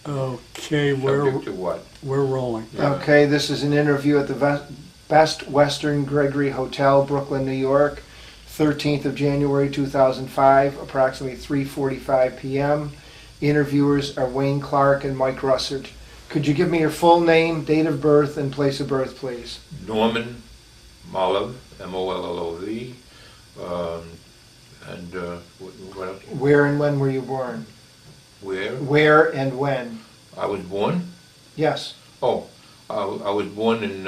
Okay, Subject to what? we're rolling. Yeah. Okay, this is an interview at the Best Western Gregory Hotel, Brooklyn, New York, 13th of January 2005, approximately 3:45 p.m. Interviewers are Wayne Clark and Mike Russert. Could you give me your full name, date of birth, and place of birth, please? Norman Mollov, M-O-L-L-O-V, and what else? Where and when were you born? Where? Where and when? I was born? Yes. Oh, I was born in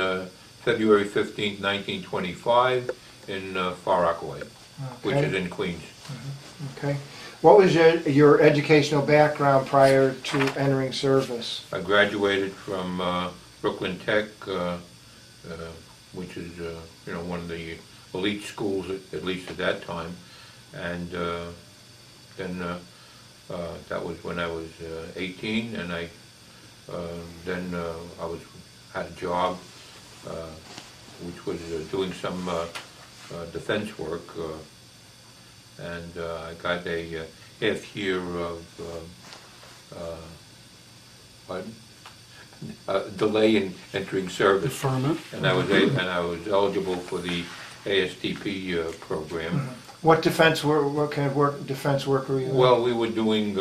February 15th, 1925 in Far Rockaway, which is in Queens. Okay. What was your educational background prior to entering service? I graduated from Brooklyn Tech, which is one of the elite schools at least at that time, and then that was when I was 18, and I had a job which was doing some defense work, and I got a half year of delay in entering service, Deferment. and I was eligible for the ASTP program. What defense work? What kind of work? Defense work were you in? Well, we were doing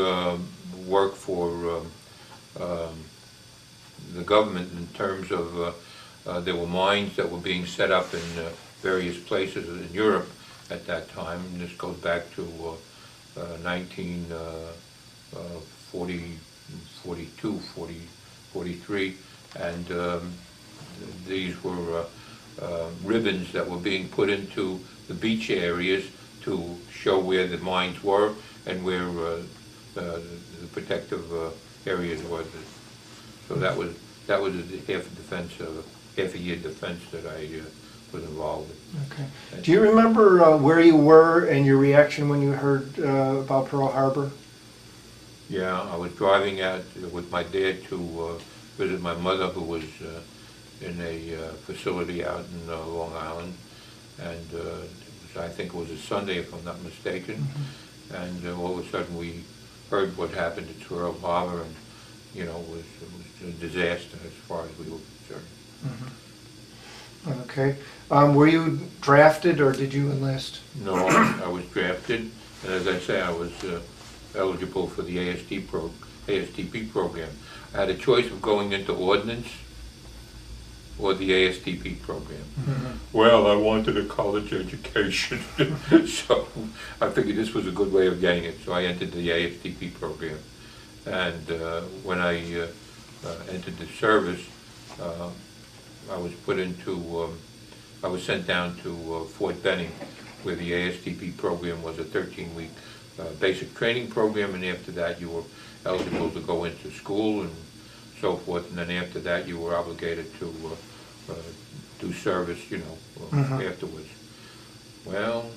work for the government in terms of there were mines that were being set up in various places in Europe at that time. And this goes back to 1942, 43, and these were ribbons that were being put into the beach areas to show where the mines were and where the protective areas were. So that was half a year defense that I was involved in. Okay. Do you remember where you were and your reaction when you heard about Pearl Harbor? Yeah, I was driving out with my dad to visit my mother, who was in a facility out in Long Island, and I think it was a Sunday, if I'm not mistaken. And all of a sudden we heard what happened at Pearl Harbor, and it was a disaster as far as we were concerned. Okay. Were you drafted or did you enlist? No, I was drafted, and as I say, I was eligible for the ASTP program. I had a choice of going into ordnance or the ASTP program. Well, I wanted a college education, so I figured this was a good way of getting it, so I entered the ASTP program. And when I entered the service, I was I was sent down to Fort Benning, where the ASTP program was a 13-week basic training program, and after that you were eligible to go into school and so forth, and then after that you were obligated to do service, afterwards. Well,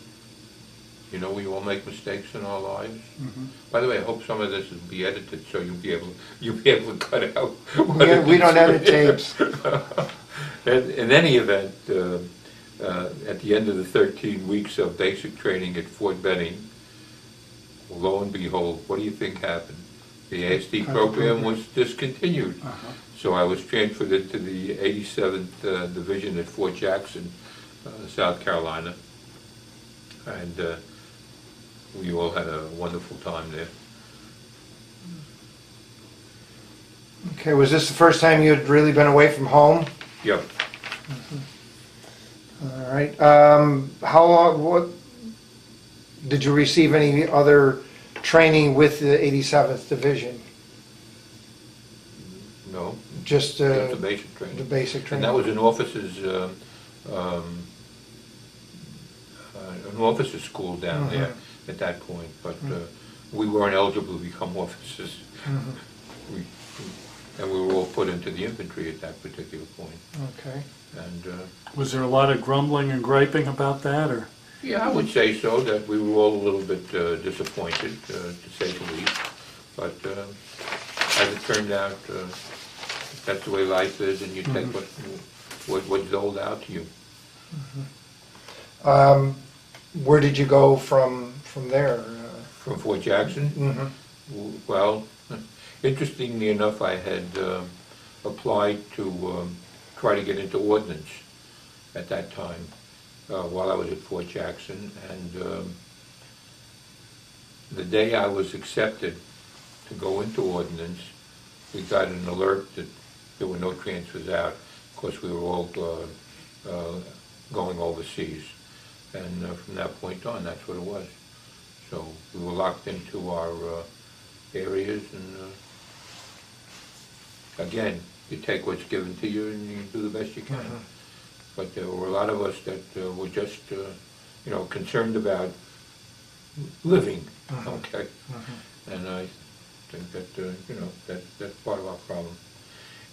we all make mistakes in our lives. By the way, I hope some of this will be edited so you'll be able to cut out. We don't edit tapes. In any event, at the end of the 13 weeks of basic training at Fort Benning, lo and behold, what do you think happened? The ASD program was discontinued. So I was transferred into the 87th Division at Fort Jackson, South Carolina, and we all had a wonderful time there. Okay, was this the first time you had really been away from home? Yep. All right. How long, what, did you receive any other training with the 87th Division? No. Just the basic training. the basic And training? that was an officers' school down there at that point, but we weren't eligible to become officers. And we were all put into the infantry at that particular point. Okay. And Was there a lot of grumbling and griping about that, or? yeah, I would say so, that we were all a little bit disappointed, to say the least. But as it turned out, that's the way life is, and you take what's doled out to you. Where did you go from there? From Fort Jackson? Well, Interestingly enough, I had applied to try to get into ordnance at that time while I was at Fort Jackson, and the day I was accepted to go into ordnance, we got an alert that there were no transfers out. Of course, we were all going overseas, and from that point on, that's what it was. So we were locked into our areas, and again, you take what's given to you and you do the best you can. But there were a lot of us that were just, concerned about living, okay? And I think that, that's part of our problem.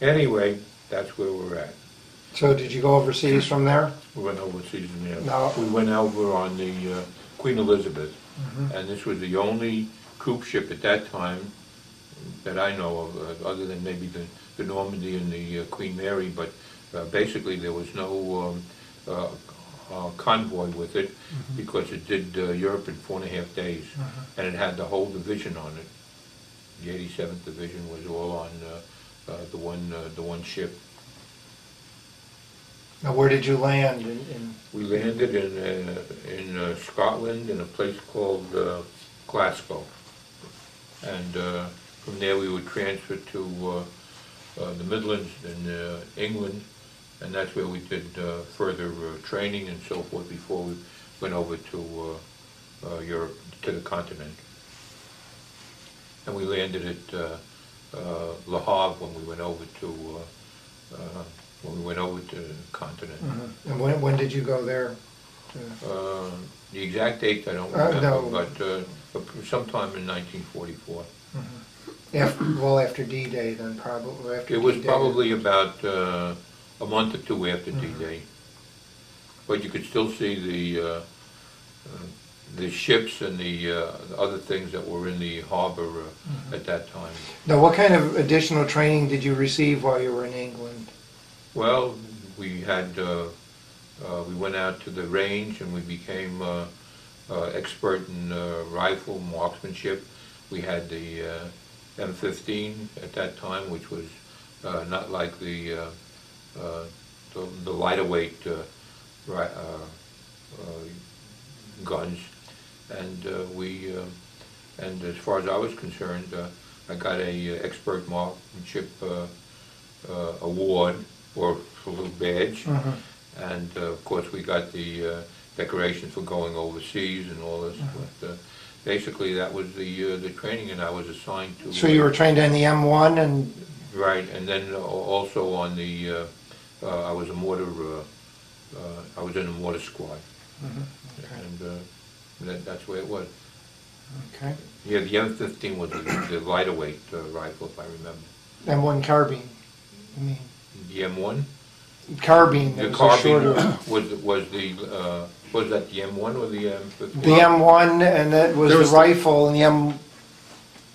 Anyway, that's where we're at. So did you go overseas from there? We went overseas in there. No. We went over on the Queen Elizabeth, and this was the only troop ship at that time that I know of, other than maybe the Normandy and the Queen Mary, but basically there was no convoy with it because it did Europe in 4.5 days, and it had the whole division on it. The 87th Division was all on the one ship. Now, where did you land? In We landed in Scotland in a place called Glasgow, and from there we were transferred to the Midlands in England, and that's where we did further training and so forth before we went over to Europe, to the continent. And we landed at Le Havre when we went over to the continent. And when did you go there? The exact date I don't remember, no. but sometime in 1944. After D-Day then, probably. After It was D-Day. probably about a month or two after D-Day. But you could still see the ships and the other things that were in the harbor at that time. Now, what kind of additional training did you receive while you were in England? Well, we had we went out to the range and we became expert in rifle marksmanship. We had the M15 at that time, which was not like the lighter weight guns, and and as far as I was concerned, I got a expert marksmanship award or a little badge, and of course we got the decorations for going overseas and all this. But basically, that was the training, and I was assigned to. So you were trained on the M1 and. Right, and then also on the. I was a mortar. I was in a mortar squad, and that's the way it was. Okay. Yeah, the M15 was the lighter weight rifle, if I remember. M1 carbine. I mean. The M1. Carbine. The Was carbine shorter. was that the M1 or the M15? The M1, and that was There the was rifle, and the M.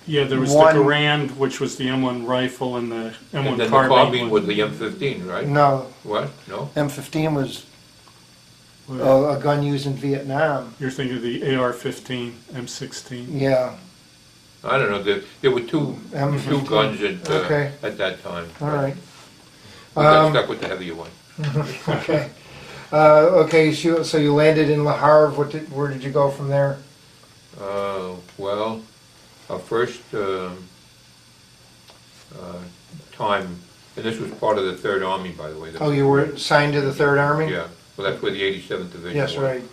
Yeah, there was One- the Garand, which was the M1 rifle, and the M1 And then carbine. the carbine was the M15, right? No, What? No? M15 was Well, a gun used in Vietnam. You're thinking of the AR-15, M16. Yeah. I don't know. There were two M15. guns Okay. at that time. All right. We got stuck with the heavier one. Okay. Okay. So you landed in Le Havre. Where did you go from there? Well, our first time, and this was part of the Third Army, by the way. Oh, you were assigned to the Third Army. Yeah. Well, that's where the 87th Division Yes, was. right.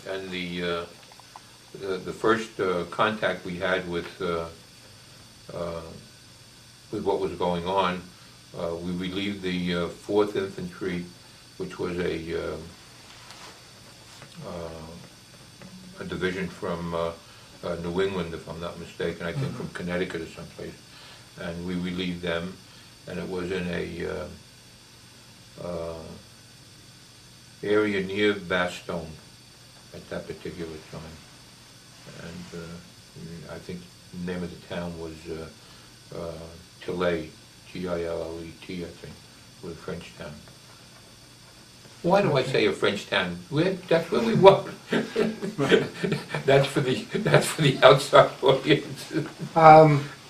And the first contact we had with what was going on, we relieved the 4th Infantry, which was a division from New England, if I'm not mistaken, I think from Connecticut or someplace, and we relieved them, and it was in a area near Bastogne at that particular time, and I think the name of the town was Tillet, G-I-L-L-E-T, I think, was a French town. Why do I say a French town? That's where we were. That's for the outside audience.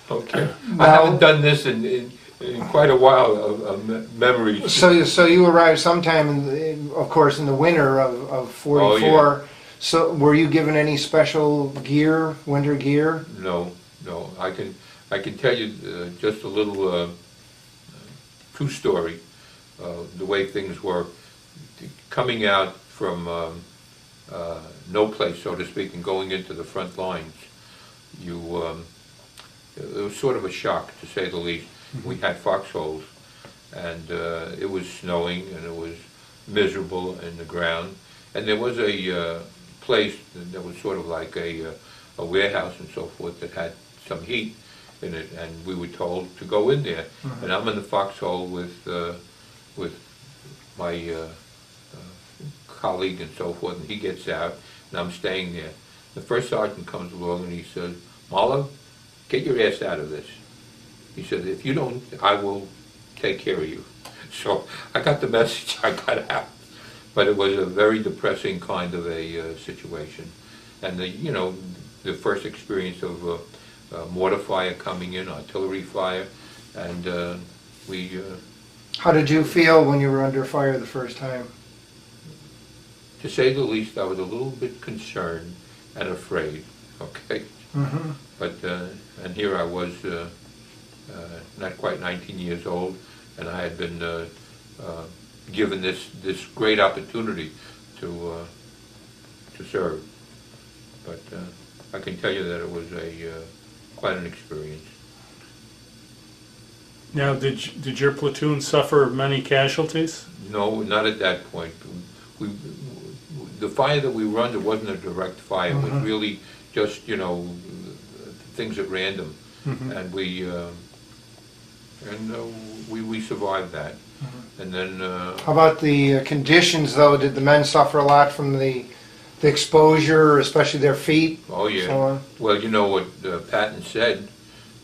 Okay. I Now- haven't done this in quite a while of memories. So you arrived sometime, of course, in the winter of '44. Oh, So were you given any special gear, winter gear? No. I can tell you just a little true story. The way things were coming out from no place, so to speak, and going into the front lines. It was sort of a shock, to say the least. We had foxholes, and it was snowing, and it was miserable in the ground. And there was a place that was sort of like a warehouse and so forth that had some heat in it, and we were told to go in there. And I'm in the foxhole with my colleague and so forth, and he gets out, and I'm staying there. The first sergeant comes along and he says, "Mollov, get your ass out of this." He said, "If you don't, I will take care of you." So I got the message, I got out. But it was a very depressing kind of a situation. And the first experience of mortar fire coming in, artillery fire, and we... How did you feel when you were under fire the first time? To say the least, I was a little bit concerned and afraid, okay? Mm-hmm. But, and here I was, not quite 19 years old, and I had been given this great opportunity to serve. But I can tell you that it was quite an experience. Now, did your platoon suffer many casualties? No, not at that point. The fire that we run, it wasn't a direct fire. It was really just, things at random. And we survived that. And then... How about the conditions, though? Did the men suffer a lot from the exposure, especially their feet? Oh, yeah. So on? Well, you know what Patton said,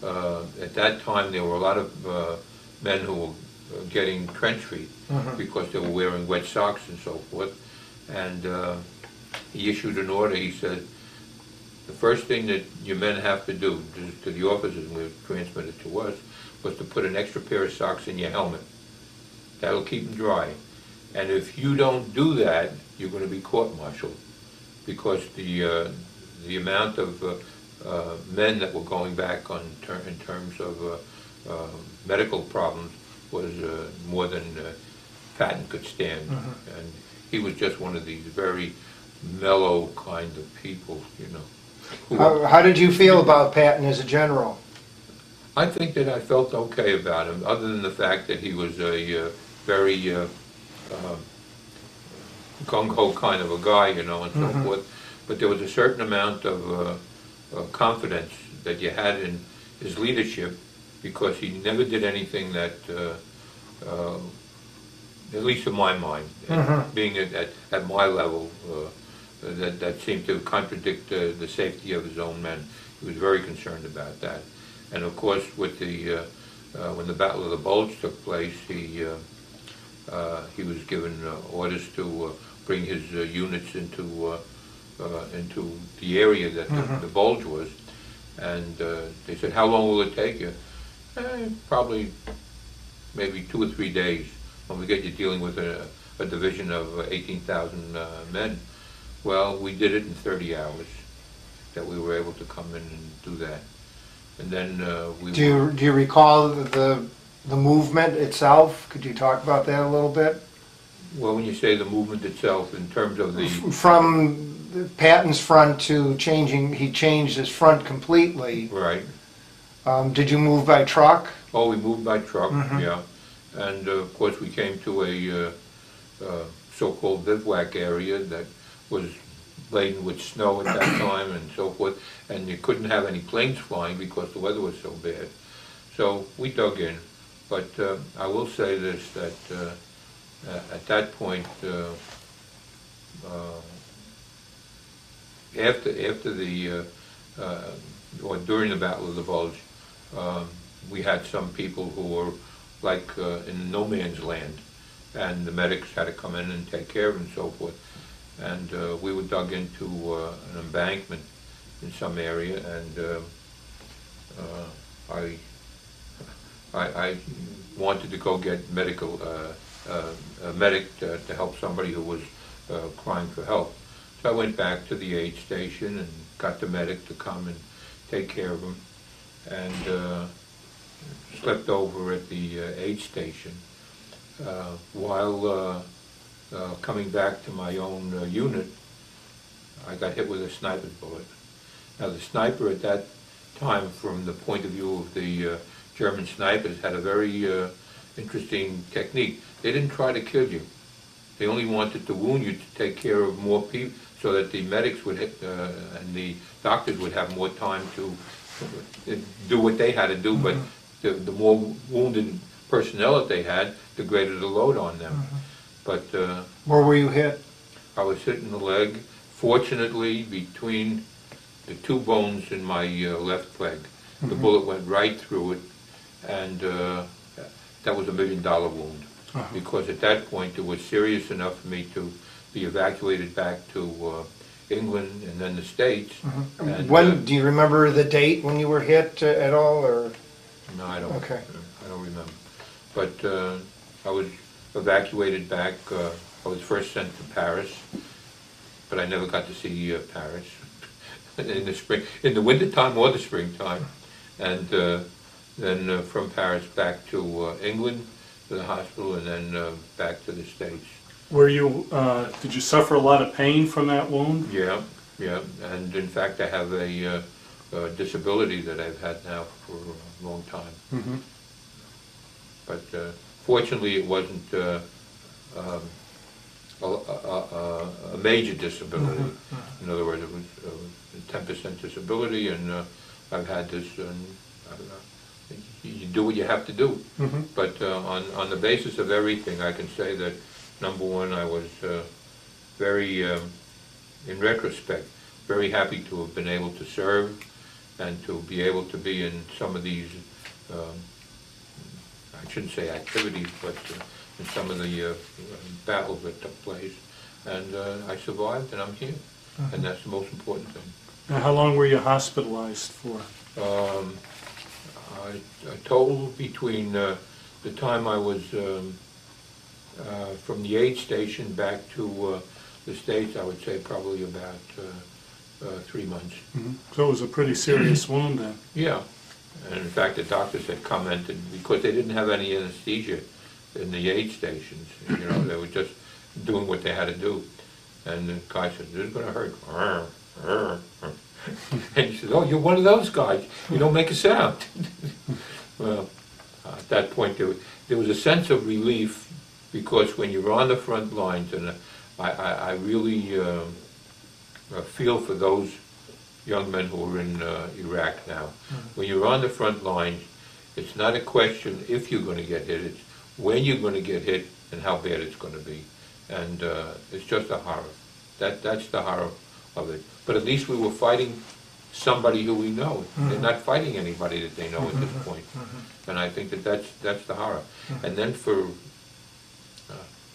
at that time there were a lot of men who were getting trench feet because they were wearing wet socks and so forth. And he issued an order. He said, the first thing that your men have to do, to the officers, and we transmitted to us, was to put an extra pair of socks in your helmet. That'll keep them dry. And if you don't do that, you're going to be court-martialed, because the amount of men that were going back in terms of medical problems was more than Patton could stand. And he was just one of these very mellow kind of people, How did you feel about Patton as a general? I think that I felt okay about him, other than the fact that he was a very gung-ho kind of a guy, and so forth. But there was a certain amount of confidence that you had in his leadership, because he never did anything that, at least in my mind, being at my level, that seemed to contradict the safety of his own men. He was very concerned about that. And of course, with when the Battle of the Bulge took place, he was given orders to bring his units into the area that the Bulge was. And they said, "How long will it take you?" Probably maybe 2 or 3 days. When we get you dealing with a division of 18,000 men. Well, we did it in 30 hours, that we were able to come in and do that. And then Do you recall the movement itself? Could you talk about that a little bit? Well, when you say the movement itself, in terms of the... From Patton's front to changing, he changed his front completely. Right. Did you move by truck? Oh, we moved by truck, yeah. And of course we came to a so-called bivouac area that was laden with snow at that time and so forth, and you couldn't have any planes flying because the weather was so bad. So we dug in. But I will say this, that at that point, after the, or during the Battle of the Bulge, we had some people who were like in no man's land, and the medics had to come in and take care of them and so forth. And we were dug into an embankment in some area, and I wanted to go get a medic to help somebody who was crying for help. So I went back to the aid station and got the medic to come and take care of him, and slept over at the aid station. While coming back to my own unit, I got hit with a sniper's bullet. Now the sniper at that time, from the point of view of the German snipers, had a very interesting technique. They didn't try to kill you. They only wanted to wound you to take care of more people, so that the medics would and the doctors would have more time to do what they had to do. But the more wounded personnel that they had, the greater the load on them. But Where were you hit? I was hit in the leg, fortunately between the two bones in my left leg. The bullet went right through it, and that was $1 million wound. Because at that point it was serious enough for me to be evacuated back to England and then the States. And, When do you remember the date when you were hit at all, or? No, I don't. Okay. I don't remember. But I was evacuated back. I was first sent to Paris, but I never got to see Paris in the spring, in the wintertime or the springtime. And then from Paris back to England, to the hospital, and then back to the States. Were you, did you suffer a lot of pain from that wound? Yeah, yeah. And in fact, I have a disability that I've had now for a long time. But fortunately, it wasn't a major disability. In other words, it was a 10% disability, and I've had this, and you do what you have to do. But on the basis of everything, I can say that, number one, I was very, in retrospect, very happy to have been able to serve and to be able to be in some of these, I shouldn't say activities, but in some of the battles that took place. And I survived, and I'm here. And that's the most important thing. Now, how long were you hospitalized for? A total between the time I was from the aid station back to the States, I would say probably about 3 months. So it was a pretty serious wound then. Yeah, and in fact the doctors had commented, because they didn't have any anesthesia in the aid stations, you know, they were just doing what they had to do. And the guy said, "This is going to hurt." And he said, "Oh, you're one of those guys. You don't make a sound." Well, at that point there was a sense of relief, because when you're on the front lines, and I really feel for those young men who are in Iraq now. When you're on the front lines, it's not a question if you're going to get hit, it's when you're going to get hit and how bad it's going to be. And it's just a horror. That's the horror of it. But at least we were fighting somebody who we know. They're not fighting anybody that they know at this point. And I think that's the horror. And then for,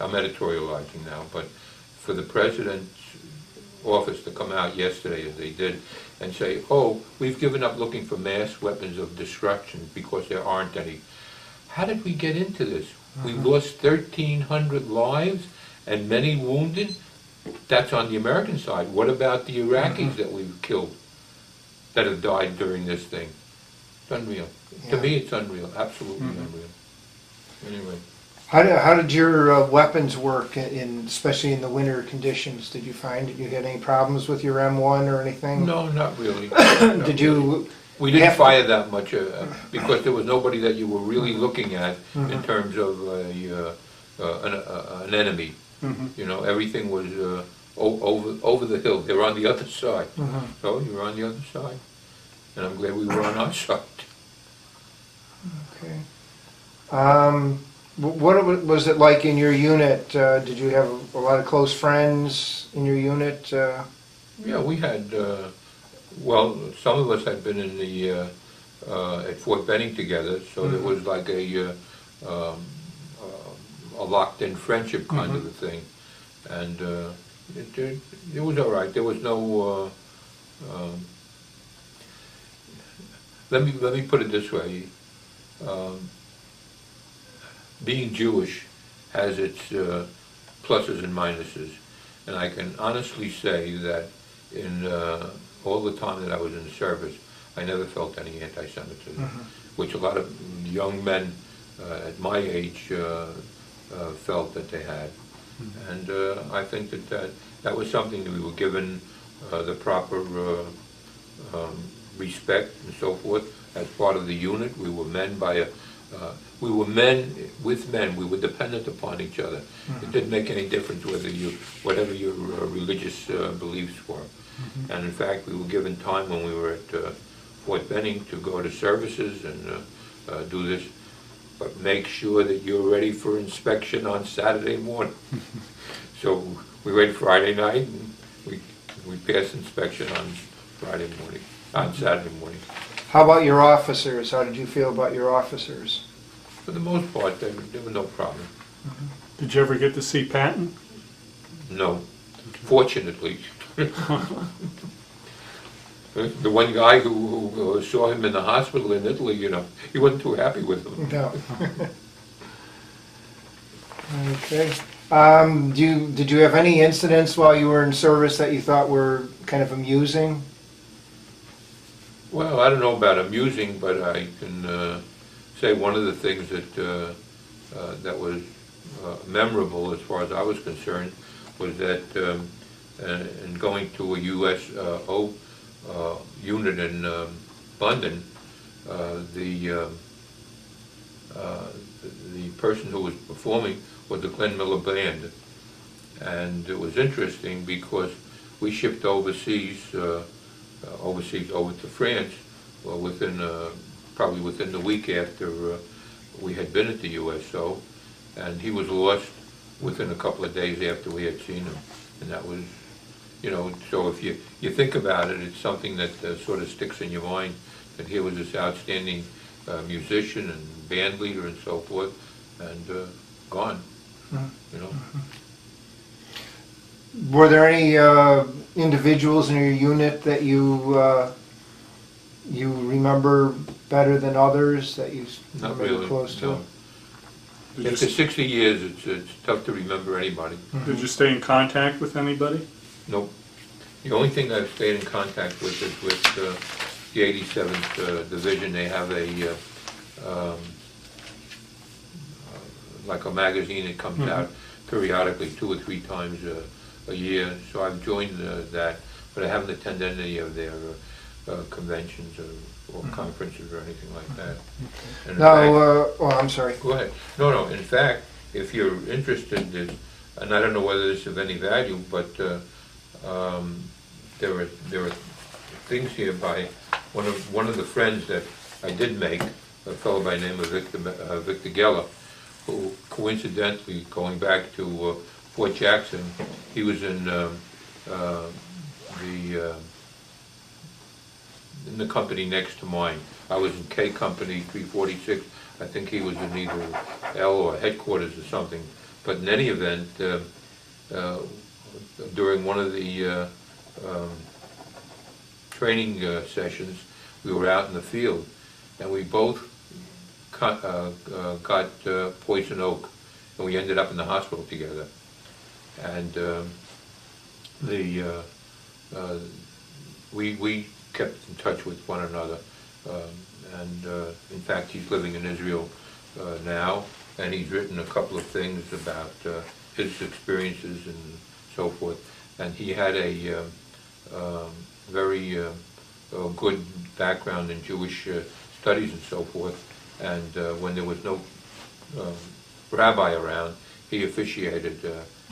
I'm editorializing now, but for the President's office to come out yesterday, as they did, and say, "Oh, we've given up looking for mass weapons of destruction because there aren't any." How did we get into this? We lost 1,300 lives and many wounded. That's on the American side. What about the Iraqis that we've killed, that have died during this thing? It's unreal. To me, it's unreal. Absolutely unreal. Anyway. How did your weapons work, especially in the winter conditions? Did you get any problems with your M1 or anything? No, not really. Did you? We didn't fire that much because there was nobody that you were really looking at in terms of an enemy. You know, everything was over the hill. They were on the other side. So you were on the other side, and I'm glad we were on our side. Okay. What was it like in your unit? Did you have a lot of close friends in your unit? Yeah, we had. Well, some of us had been in the at Fort Benning together, so there was like a locked-in friendship kind of a thing, and it was all right. There was no let me put it this way. Being Jewish has its pluses and minuses, and I can honestly say that in all the time that I was in the service, I never felt any anti-Semitism, which a lot of young men at my age felt that they had. And I think that was something that we were given the proper respect and so forth as part of the unit. We were men we were men with men. We were dependent upon each other. It didn't make any difference whatever your religious beliefs were. And in fact, we were given time when we were at Fort Benning to go to services and do this, but make sure that you're ready for inspection on Saturday morning. So we went Friday night, and we passed inspection on Saturday morning. How about your officers? How did you feel about your officers? For the most part, there were no problem. Did you ever get to see Patton? No, fortunately. The one guy who saw him in the hospital in Italy, he wasn't too happy with him. No. Okay. Did you have any incidents while you were in service that you thought were kind of amusing? Well, I don't know about amusing, but I can say one of the things that was memorable as far as I was concerned was that in going to a USO unit in London, the person who was performing was the Glenn Miller Band. And it was interesting because we shipped overseas over to France, well, probably within the week after we had been at the USO, and he was lost within a couple of days after we had seen him. And that was, so if you think about it, it's something that sort of sticks in your mind, that he was this outstanding musician and band leader and so forth, and gone, Were there any individuals in your unit that you remember better than others that you Not remember really, close to? no. After 60 years, it's tough to remember anybody. Did you stay in contact with anybody? Nope. The only thing I've stayed in contact with is with the 87th Division. They have like a magazine that comes out periodically 2 or 3 times a year. So I've joined that, but I haven't attended any of their conventions or conferences or anything like that. And in fact, I'm sorry. go ahead. No. In fact, if you're interested in, and I don't know whether this is of any value, but there are things here by one of the friends that I did make, a fellow by the name of Victor Geller, who coincidentally, going back to Fort Jackson, he was in the company next to mine. I was in K Company 346. I think he was in either L or headquarters or something. But in any event, during one of the training sessions, we were out in the field, and we both got poison oak, and we ended up in the hospital together. And we kept in touch with one another. In fact, he's living in Israel now, and he's written a couple of things about his experiences and so forth. And he had a very good background in Jewish studies and so forth. And when there was no rabbi around, he officiated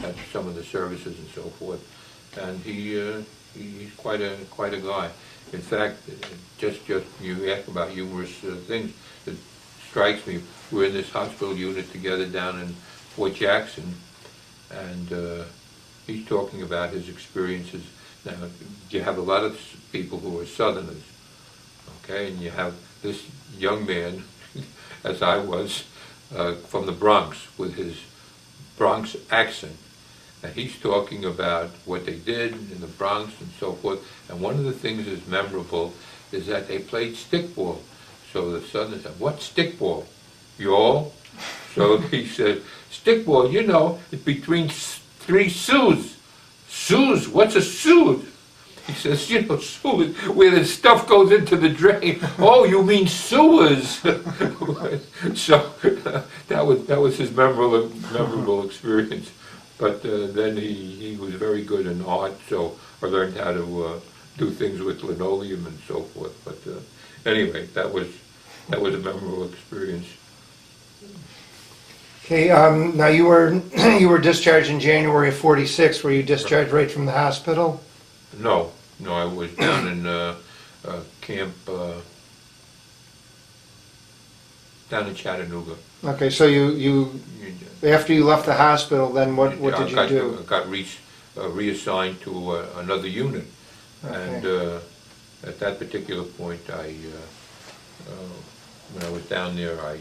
at some of the services and so forth. And he's quite a guy. In fact, just you asked about humorous things. It strikes me, we're in this hospital unit together down in Fort Jackson, and he's talking about his experiences. Now, you have a lot of people who are Southerners, okay, and you have this young man, as I was, from the Bronx, with his Bronx accent. and he's talking about what they did in the Bronx and so forth. And one of the things that's memorable is that they played stickball. So the son said, "What's stickball? Y'all?" So he said, "Stickball, you know, it's between three sous." "Sous? What's a sous?" He says, "You know, sewers, where the stuff goes into the drain." "Oh, you mean sewers?" So that was his memorable experience. But then he was very good in art, so I learned how to do things with linoleum and so forth. But anyway, that was a memorable experience. Okay, now you were discharged in January of '46. Were you discharged right from the hospital? No, I was down in camp down in Chattanooga. Okay, so you after you left the hospital, then what did you do? I got reassigned to another unit, Okay. and at that particular point, when I was down there, I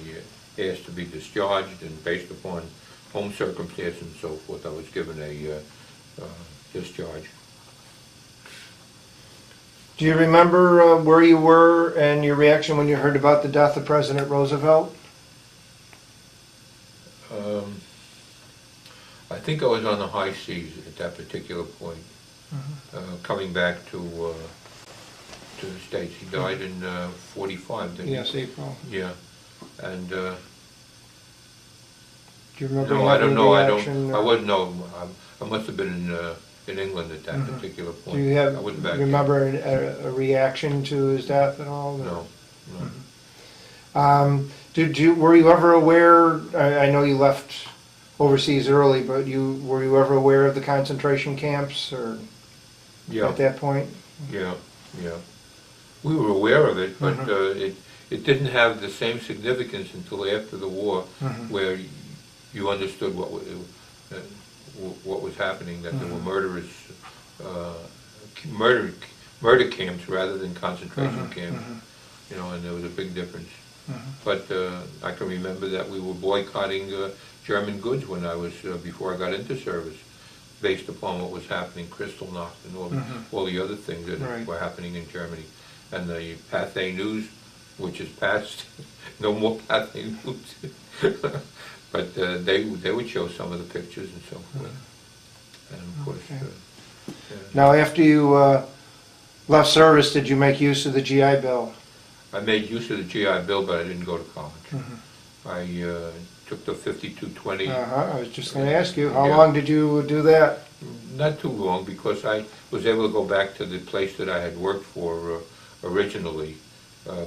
asked to be discharged, and based upon home circumstances and so forth, I was given a discharge. Do you remember where you were and your reaction when you heard about the death of President Roosevelt? I think I was on the high seas at that particular point, coming back to the States. He died in '45, didn't he? Yes, April. Yeah, and Do you remember no, I don't know. I reaction, wasn't. No, I must have been in England at that particular point. Do you I wasn't back remember a reaction to his death at all? No. Were you ever aware? I know you left overseas early, but were you ever aware of the concentration camps, or Yeah. at that point? Yeah. We were aware of it, but it didn't have the same significance until after the war, where you understood what was happening, that there were murder camps rather than concentration camps. You know, and there was a big difference. But I can remember that we were boycotting German goods when I was before I got into service, based upon what was happening, Kristallnacht and all the other things that were happening in Germany. And the Pathé News, which is past, no more Pathé News. But they would show some of the pictures and so forth. And of course, Now, after you left service, did you make use of the GI Bill? I made use of the GI Bill, but I didn't go to college. I took the 5220. I was just going to ask you, how long did you do that? Not too long, because I was able to go back to the place that I had worked for originally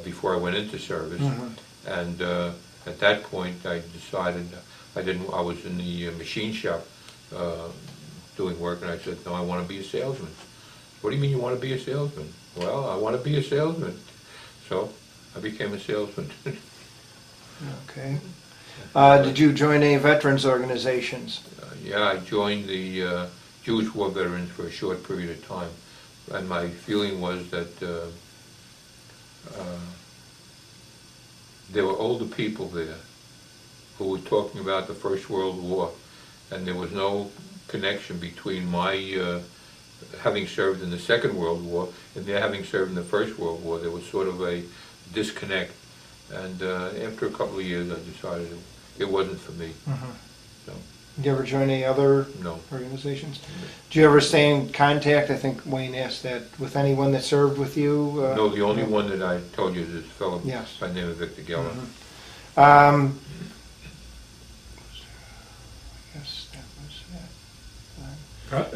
before I went into service. And at that point, I decided I was in the machine shop doing work, and I said, "No, I want to be a salesman." "What do you mean you want to be a salesman?" "Well, I want to be a salesman." So I became a salesman. Okay. Did you join any veterans organizations? Yeah, I joined the Jewish War Veterans for a short period of time, and my feeling was that there were older people there who were talking about the First World War, and there was no connection between my having served in the Second World War and their having served in the First World War. There was sort of a disconnect, and after a couple of years I decided it wasn't for me. So, Did you ever join any other organizations? Do you ever stay in contact, I think Wayne asked that, with anyone that served with you? No, the only one that I told you is this fellow by the name of Victor Geller.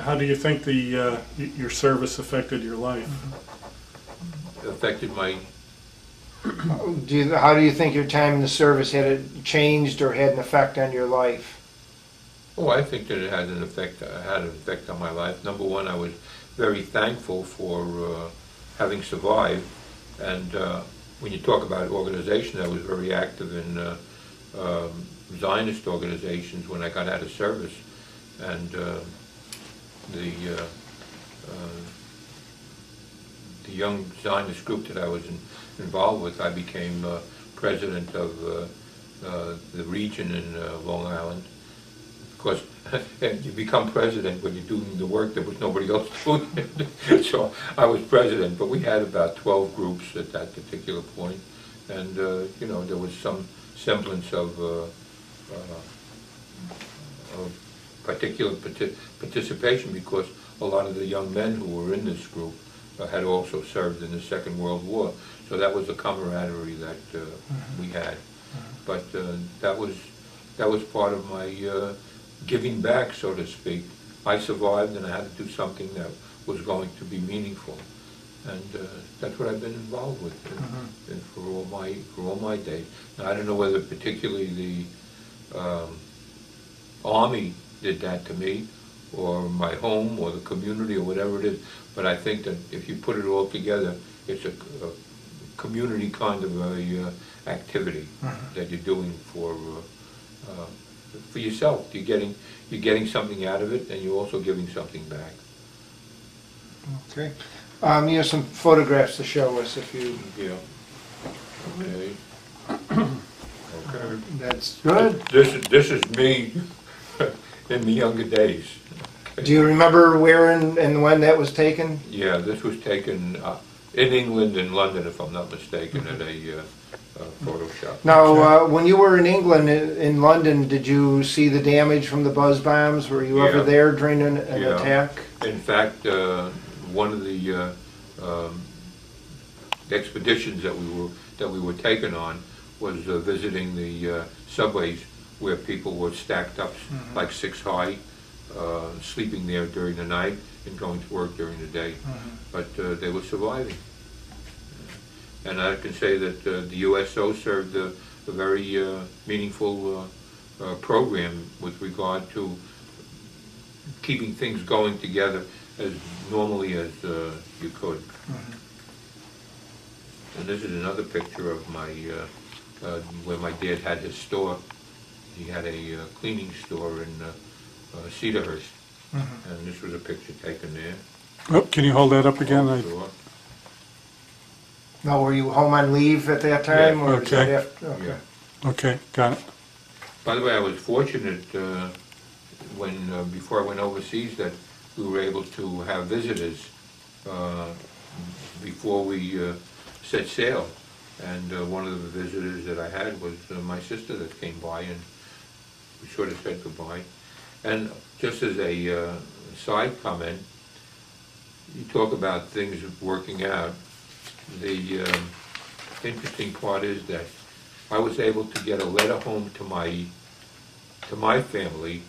How do you think your service affected your life? Affected my... How do you think your time in the service had it changed or had an effect on your life? Oh, I think that it had an effect on my life. Number one, I was very thankful for having survived. And when you talk about organizations, I was very active in Zionist organizations when I got out of service. And the young Zionist group that I was involved with, I became president of the region in Long Island. Of course, and you become president when you're doing the work that was nobody else doing. So I was president, but we had about 12 groups at that particular point, and you know, there was some semblance of particular participation, because a lot of the young men who were in this group had also served in the Second World War. So that was the camaraderie that we had. But that was part of my giving back, so to speak. I survived, and I had to do something that was going to be meaningful, and that's what I've been involved with and for all my days. Now, I don't know whether particularly the Army did that to me, or my home, or the community, or whatever it is, but I think that if you put it all together, it's a community kind of a activity that you're doing for yourself. You're getting something out of it, and you're also giving something back. Okay. You have some photographs to show us if you... Yeah. Okay. Okay. That's good. This is me in the younger days. Okay. Do you remember where and when that was taken? Yeah, this was taken in England, in London, if I'm not mistaken, at a photo shop. Now, when you were in England, in London, did you see the damage from the buzz bombs? Were you ever there during an attack? In fact, one of the expeditions that we were taken on was visiting the subways where people were stacked up like 6 high, sleeping there during the night and going to work during the day. But they were surviving. And I can say that the USO served a very meaningful program with regard to keeping things going together as normally as you could. And this is another picture of my where my dad had his store. He had a cleaning store in Cedarhurst, and this was a picture taken there. Oh, can you hold that up again? Now, were you home on leave at that time? Yeah. Or was that Okay. after? Okay. Yeah. Okay, got it. By the way, I was fortunate when before I went overseas that we were able to have visitors before we set sail. And one of the visitors that I had was my sister that came by, and we sort of said goodbye. And just as a side comment, you talk about things working out. The interesting part is that I was able to get a letter home to my family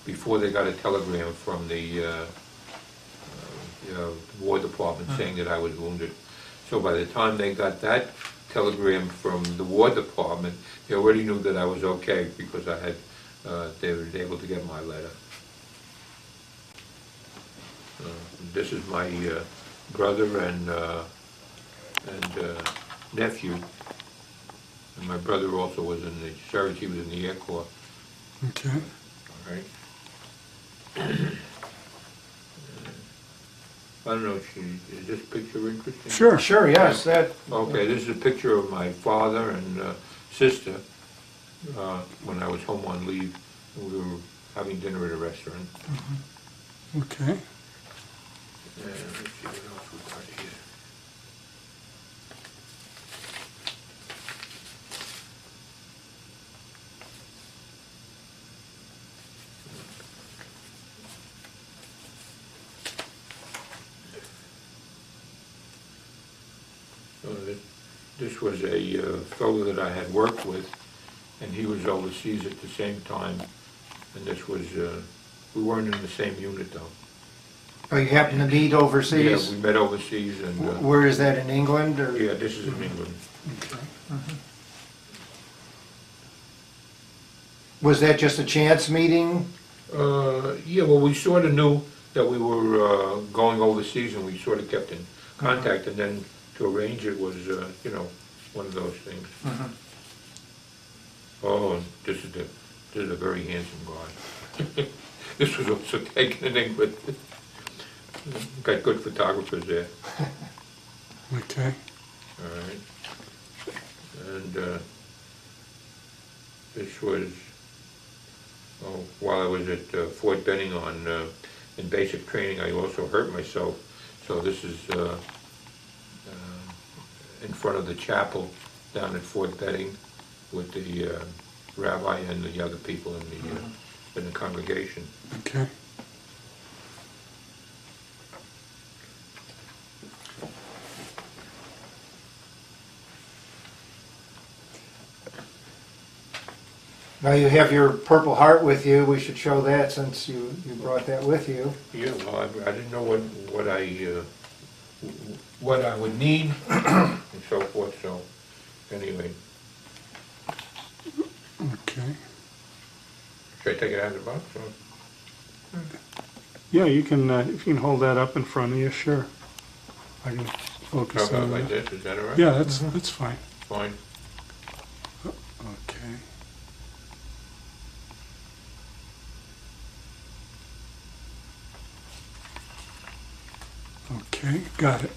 before they got a telegram from the War Department saying that I was wounded. So by the time they got that telegram from the War Department, they already knew that I was okay, because I had they were able to get my letter. This is my brother and nephew, and my brother also was in the service. He was in the Air Corps. Okay. All right. I don't know, is this picture interesting? Sure. Sure, yes. That. Okay, this is a picture of my father and sister when I was home on leave. We were having dinner at a restaurant. Okay. And let's see what else we got here. This was a fellow that I had worked with, and he was overseas at the same time. And this was, we weren't in the same unit though. Oh, you happened to meet overseas? Yeah, we met overseas, and Where is that, in England? Or? yeah, this is in England. Okay. Was that just a chance meeting? Yeah, well, we sort of knew that we were going overseas, and we sort of kept in contact, and then to arrange it was, you know, one of those things. Oh, this is a very handsome guy. This was also taken in England. Got good photographers there. Okay. All right. And this was while I was at Fort Benning in basic training, I also hurt myself. So this is in front of the chapel down at Fort Benning with the rabbi and the other people in the congregation. Okay. Now you have your Purple Heart with you. We should show that since you brought that with you. Yeah, well, I didn't know what I would need and so forth. So anyway, Okay. should I take it out of the box? Or? Yeah, you can, if you can hold that up in front of you, sure. I can How focus about on like that. this? Is that all right? Yeah, that's fine. Fine. Okay. Okay, got it.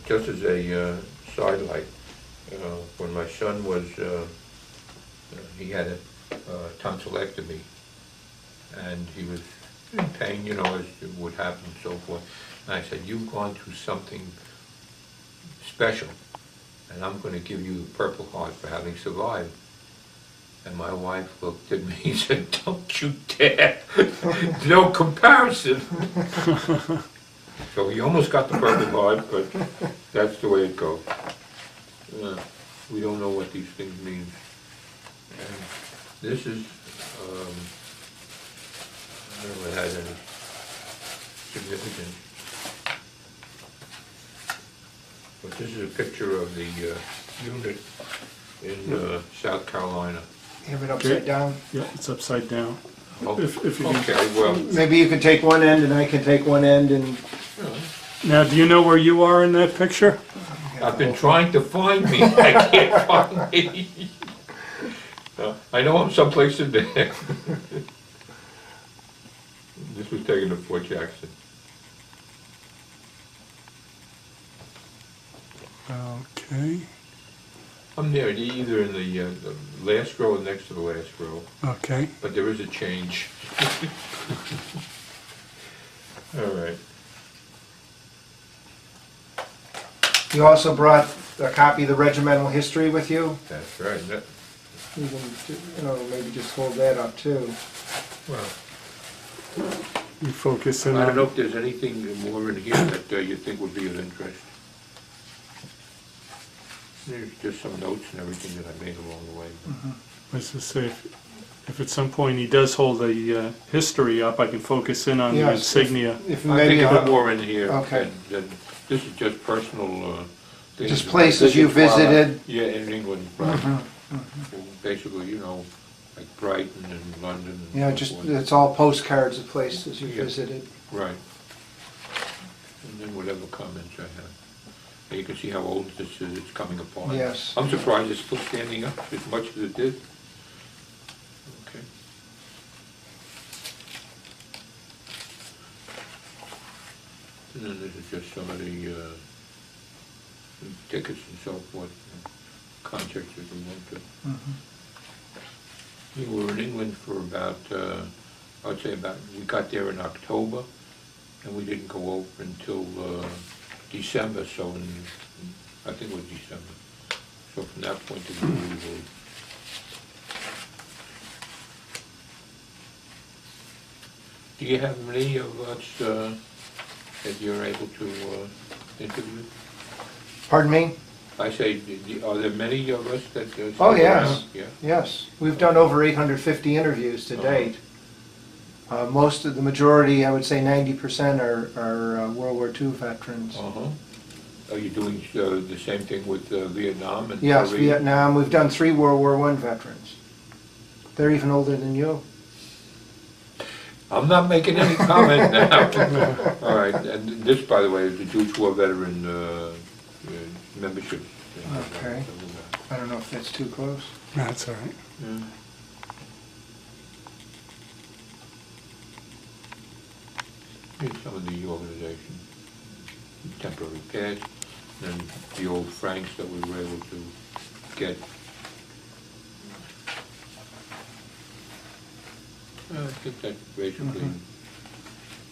Just as a sidelight, when my son was, he had a tonsillectomy, and he was in pain, you know, as it would happen and so forth. And I said, "You've gone through something special, and I'm going to give you the Purple Heart for having survived." And my wife looked at me and said, "Don't you dare! No comparison." So he almost got the Purple Heart, but that's the way it goes. We don't know what these things mean. And this is, I don't know if it has any significance, but this is a picture of the unit in South Carolina. Have it upside down. Yeah, it's upside down. Oh, If you can- okay, well, Maybe you can take one end and I can take one end and... Now, do you know where you are in that picture? I've been trying to find me. I can't find me. I know I'm someplace in there. This was taken at Fort Jackson. Okay, I'm there either in the last row or next to the last row, okay. but there is a change. All right. You also brought a copy of the Regimental History with you. That's right. You can, maybe just hold that up too. Well, You focus in I don't know on, if there's anything more in here that you think would be of interest. There's just some notes and everything that I made along the way. let's just say, if at some point he does hold the history up, I can focus in on the Yes, insignia. If I maybe think a bit more in here. Okay. than this is just personal things. Just places you visited. Yeah, in England, right. Mhm. Basically, you know, like Brighton and London and Yeah, so just, forth. it's all postcards of places you Yeah. visited. Right. And then whatever comments I have. And you can see how old this is, it's coming apart. Yes. I'm surprised it's still standing up as much as it did. Okay. And then this is just some of the tickets and so forth, concerts that we went to. We were in England for about, I would say we got there in October, and we didn't go over until December, so I think it was December. So from that point of view, we were. Do you have many of us that you're able to interview? Pardon me? I say, are there many of us that? Oh, still yes. around? Yeah. Yes, we've done over 850 interviews to date. Most of the majority, I would say 90% are World War II veterans. Uh-huh. Are you doing the same thing with Vietnam and Yes, Korea? Vietnam, we've done 3 World War I veterans. They're even older than you. I'm not making any comment now. All right, and this, by the way, is the Jewish War veteran membership. Okay. I don't know if that's too close. That's all right. Yeah. Here's some of the organization, temporary past, and the old francs that we were able to get. I think that's basically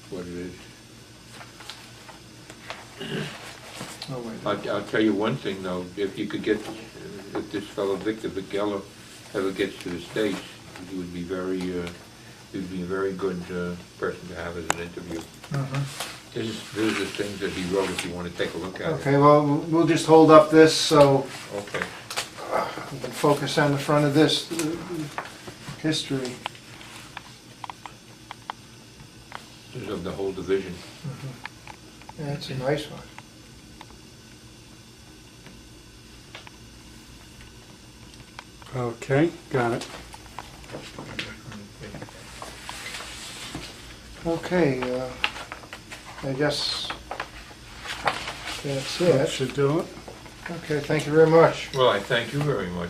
what it is. Oh, wait. I'll tell you one thing though, if you could get, if this fellow Victor Vigella ever gets to the States, he would be very, he'd be a very good person to have as an interview. These are the things that he wrote if you want to take a look at it. Okay, well, we'll just hold up this so Okay. we can focus on the front of this history. This is of the whole division. That's a nice one. Okay, got it. Okay, I guess that's That it. should do it. Okay, thank you very much. Well, I thank you very much.